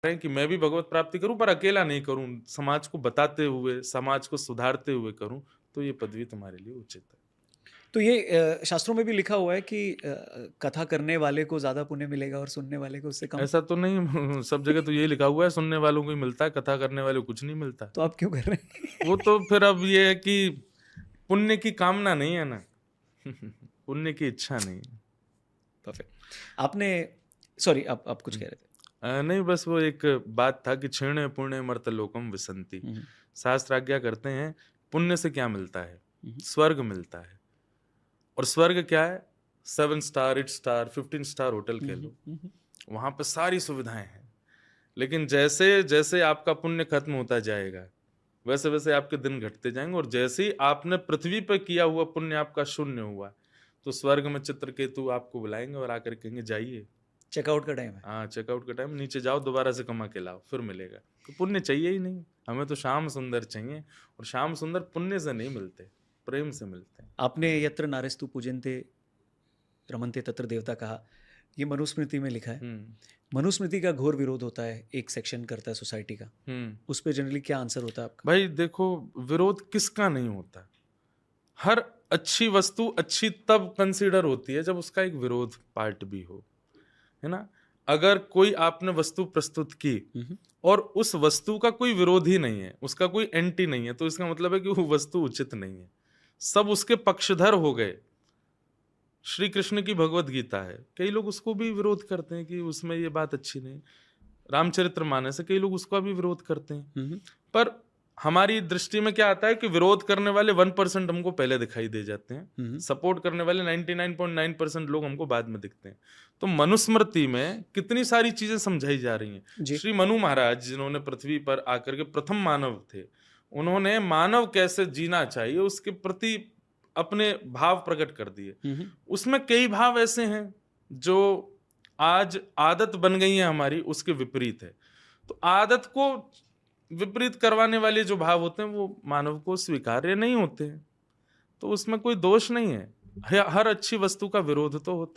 हैं कि मैं भी भगवत प्राप्ति करूं, पर अकेला नहीं करूं, समाज को बताते हुए, समाज को सुधारते हुए करूं, तो ये पदवी तुम्हारे लिए उचित है। तो ये शास्त्रों में भी लिखा हुआ है कि कथा करने वाले को ज़्यादा पुण्य मिलेगा और सुनने वाले को उससे कम? ऐसा तो नहीं सब जगह तो यही लिखा हुआ है, सुनने वालों को ही मिलता है, कथा करने वालों को कुछ नहीं मिलता। तो आप क्यों कर रहे हैं? वो तो फिर अब ये है कि पुण्य की कामना नहीं है ना। पुण्य की इच्छा नहीं है। परफेक्ट। आपने सॉरी आप कुछ कह रहे थे। नहीं, बस वो एक बात था कि क्षीणे पुण्य मर्तलोकम विसंति। हुँ, हुँ, शास्त्र आज्ञा करते हैं, पुण्य से क्या मिलता है? हुँ, स्वर्ग मिलता है। और स्वर्ग क्या है? 7 स्टार, 8 स्टार, 15 स्टार होटल हुँ, कह हुँ, लो। हुँ, हुँ। वहां पे सारी सुविधाएं हैं। लेकिन जैसे जैसे आपका पुण्य खत्म होता जाएगा, वैसे वैसे आपके दिन घटते जाएंगे, और जैसे ही आपने पृथ्वी पर किया हुआ पुण्य आपका शून्य हुआ, तो स्वर्ग में चित्रकेतु आपको बुलाएंगे और आकर कहेंगे जाइए। चेकआउट का टाइम है। हाँ, चेकआउट का टाइम, नीचे जाओ, दोबारा से कमा के लाओ, फिर मिलेगा। तो पुण्य चाहिए ही नहीं, हमें तो श्याम सुंदर चाहिए, और श्याम सुंदर पुण्य से नहीं मिलते, प्रेम से मिलते हैं। आपने यत्र नारेस्तु पूजन्ते रमन्ते तत्र देवता कहा। ये मनुस्मृति में लिखा है। हम्म। मनुस्मृति का घोर विरोध होता है, एक सेक्शन करता है सोसाइटी का। हम्म। उस पे जनरली क्या आंसर होता है आपका? भाई देखो, विरोध किसका नहीं होता? हर अच्छी वस्तु अच्छी तब कंसीडर होती है जब उसका एक विरोध पार्ट भी हो, है ना? अगर कोई आपने वस्तु प्रस्तुत की हुँ, हुँ, और उस वस्तु का कोई विरोधी नहीं है, उसका कोई एंटी नहीं है, तो इसका मतलब है कि वो वस्तु उचित नहीं है। सब उसके पक्षधर हो गए। श्री कृष्ण की भगवत गीता है, कई लोग उसको भी विरोध करते हैं कि उसमें ये बात अच्छी नहीं। रामचरितमानस है, कई लोग उसका भी विरोध करते हैं। हुँ, हुँ, पर हमारी दृष्टि में क्या आता है कि विरोध करने वाले 1% हमको पहले दिखाई दे जाते हैं, हुँ, हुँ। सपोर्ट करने वाले 99.9% लोग हमको बाद में दिखते हैं। तो मनुस्मृति में कितनी सारी चीजें समझाई जा रही हैं। जी। श्री मनु महाराज, जिन्होंने पृथ्वी पर आकर के प्रथम मानव थे, उन्होंने मानव कैसे जीना चाहिए उसके प्रति अपने भाव प्रकट कर दिए। हुँ, हुँ, उसमें कई भाव ऐसे हैं जो आज आदत बन गई है हमारी, उसके विपरीत है। तो आदत को विपरीत करवाने वाले जो भाव होते हैं वो मानव को स्वीकार्य नहीं होते हैं। तो उसमें कोई दोष नहीं है। हर अच्छी वस्तु का विरोध तो होता है।